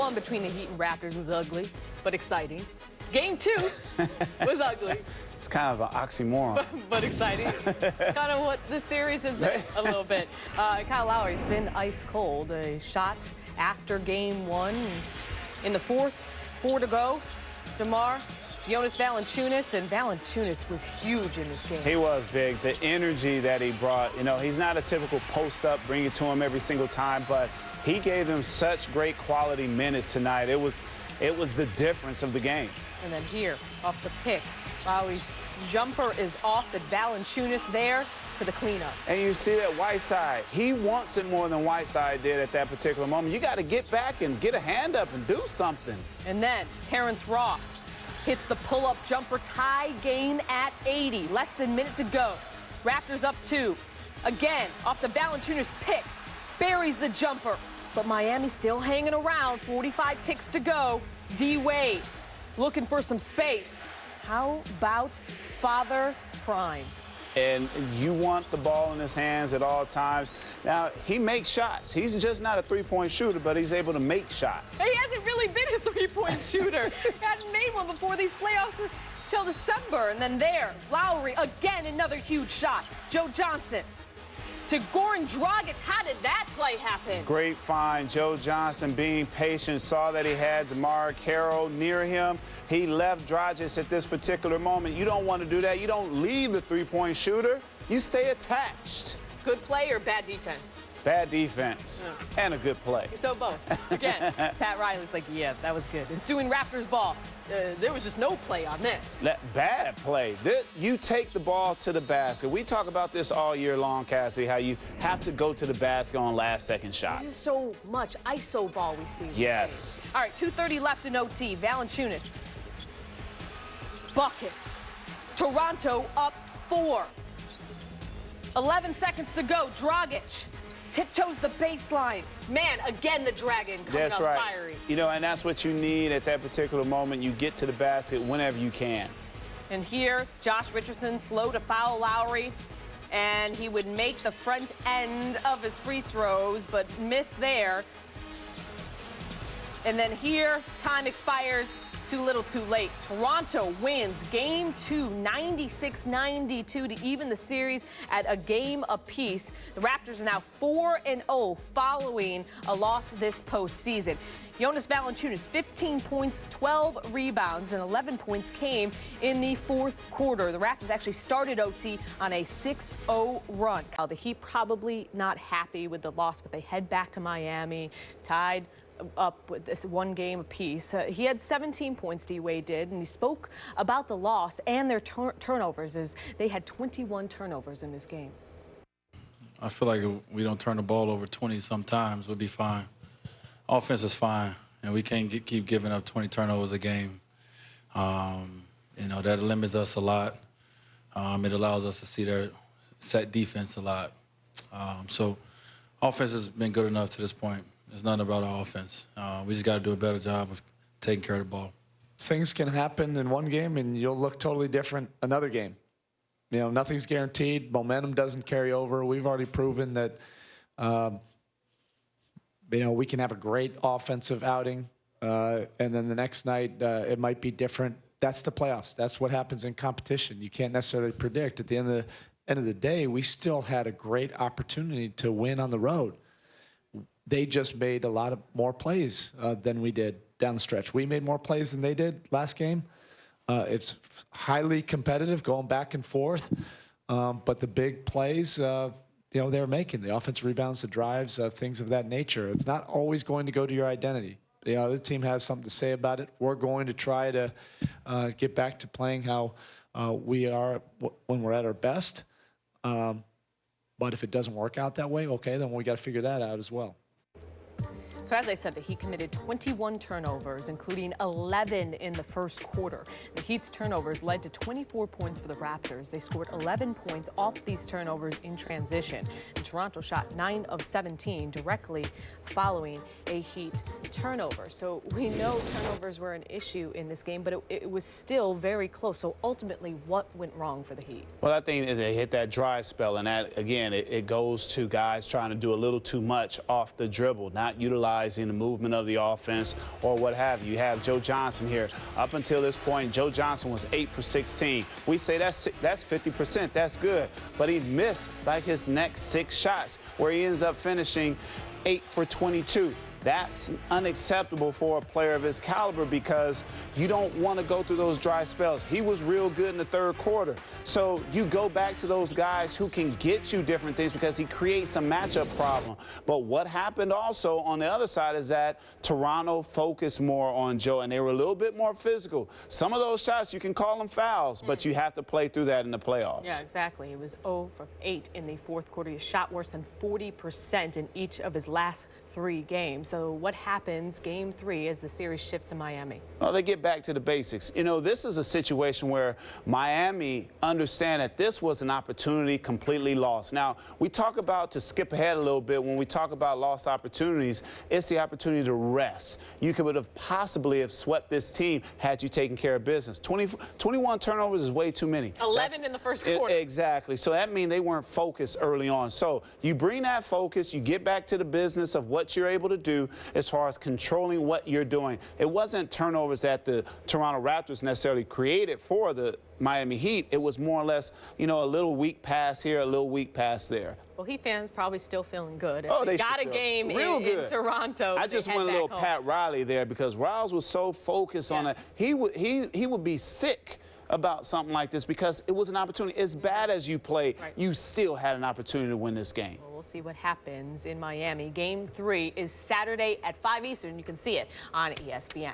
1 between the Heat and Raptors was ugly, but exciting. Game 2 was ugly. It's kind of an oxymoron. but exciting. Kind of what the series has been a little bit. Kyle Lowry's been ice cold. A shot after game 1 in the 4th, 4 to go. DeMar, Jonas Valanciunas, and Valanciunas was huge in this game. He was big. The energy that he brought, you know, he's not a typical post-up, bring it to him every single time, but he gave them such great quality minutes tonight. It was the difference of the game. And then here, off the pick, Lowry's jumper is off, but Valanciunas there for the cleanup. And you see that Whiteside, he wants it more than Whiteside did at that particular moment. You got to get back and get a hand up and do something. And then Terrence Ross hits the pull-up jumper, tie game at 80. Less than a minute to go. Raptors up 2. Again, off the Valanciunas pick, buries the jumper. But Miami still hanging around, 45 ticks to go. D-Wade looking for some space. How about Father Prime? And you want the ball in his hands at all times. Now, he makes shots. He's just not a three-point shooter, but he's able to make shots. He hasn't really been a three-point shooter. He hadn't made one before these playoffs until December. And then there, Lowry, again, another huge shot. Joe Johnson to Goran Dragic. How did that play happen? Great find. Joe Johnson being patient, saw that he had DeMar Carroll near him. He left Dragic at this particular moment. You don't want to do that. You don't leave the three-point shooter. You stay attached. Good play or bad defense? Bad defense and a good play. So both. Again, Pat Riley's like, yeah, that was good. Ensuing Raptors ball. There was just no play on this. Bad play. You take the ball to the basket. We talk about this all year long, Cassie, how you have to go to the basket on last-second shots. There's so much ISO ball we see. Yes. All right, 2:30 left in OT. Valanciunas. Buckets. Toronto up 4. 11 seconds to go. Dragic tiptoes the baseline. Man, again, the Dragon coming That's up right. fiery. You know, and that's what you need at that particular moment. You get to the basket whenever you can. And here, Josh Richardson slow to foul Lowry, and he would make the front end of his free throws, but miss there. And then here, time expires. Too little, too late. Toronto wins game 2, 96-92 to even the series at a game apiece. The Raptors are now 4-0 following a loss this postseason. Jonas Valanciunas, 15 points, 12 rebounds, and 11 points came in the 4th quarter. The Raptors actually started OT on a 6-0 run. Now, the Heat probably not happy with the loss, but they head back to Miami, tied up with this 1 game apiece. He had 17 points, D-Wade did, and he spoke about the loss and their turnovers, as they had 21 turnovers in this game. I feel like if we don't turn the ball over 20 sometimes, we'll be fine. Offense is fine, and we can't keep giving up 20 turnovers a game. You know, that limits us a lot. It allows us to see their set defense a lot. So offense has been good enough to this point. It's nothing about our offense. We just got to do a better job of taking care of the ball. Things can happen in one game, and you'll look totally different another game. You know, nothing's guaranteed. Momentum doesn't carry over. We've already proven that, you know, we can have a great offensive outing, and then the next night it might be different. That's the playoffs. That's what happens in competition. You can't necessarily predict. At the end of the day, we still had a great opportunity to win on the road. They just made a lot of more plays than we did down the stretch. We made more plays than they did last game. It's highly competitive, going back and forth. But the big plays, you know, they were making the offensive rebounds, the drives, things of that nature. It's not always going to go to your identity. The other team has something to say about it. We're going to try to get back to playing how we are when we're at our best. But if it doesn't work out that way, okay, then we got to figure that out as well. So as I said, the Heat committed 21 turnovers, including 11 in the first quarter. The Heat's turnovers led to 24 points for the Raptors. They scored 11 points off these turnovers in transition. And Toronto shot 9 of 17 directly following a Heat turnover. So we know turnovers were an issue in this game, but it was still very close. So ultimately, what went wrong for the Heat? Well, I think they hit that dry spell, and that, again, it goes to guys trying to do a little too much off the dribble, not utilizing analyzing the movement of the offense or what have you. You have Joe Johnson here. Up until this point, Joe Johnson was 8 for 16. We say that's 50%. That's good. But he missed like his next 6 shots, where he ends up finishing 8 for 22. That's unacceptable for a player of his caliber, because you don't want to go through those dry spells. He was real good in the third quarter. So you go back to those guys who can get you different things, because he creates a matchup problem. But what happened also on the other side is that Toronto focused more on Joe, and they were a little bit more physical. Some of those shots, you can call them fouls, but you have to play through that in the playoffs. Yeah, exactly. He was 0 for 8 in the fourth quarter. He shot worse than 40% in each of his last 3 games. So what happens game 3 as the series shifts to Miami? Well, they get back to the basics. You know, this is a situation where Miami understand that this was an opportunity completely lost. Now, we talk about, to skip ahead a little bit, when we talk about lost opportunities, it's the opportunity to rest. You could have possibly have swept this team had you taken care of business. 21 turnovers is way too many. 11 in the first quarter. Exactly. So that means they weren't focused early on. So you bring that focus, you get back to the business of what you're able to do as far as controlling what you're doing. It wasn't turnovers that the Toronto Raptors necessarily created for the Miami Heat. It was more or less, you know, a little weak pass here, a little weak pass there. Well, Heat fans probably still feeling good. Oh, they got a game in Toronto. I just went a little Pat Riley there, because Riles was so focused on it. He would be sick about something like this, because it was an opportunity. As bad as you play, you still had an opportunity to win this game. Well, we'll see what happens in Miami. Game 3 is Saturday at 5 Eastern. You can see it on ESPN.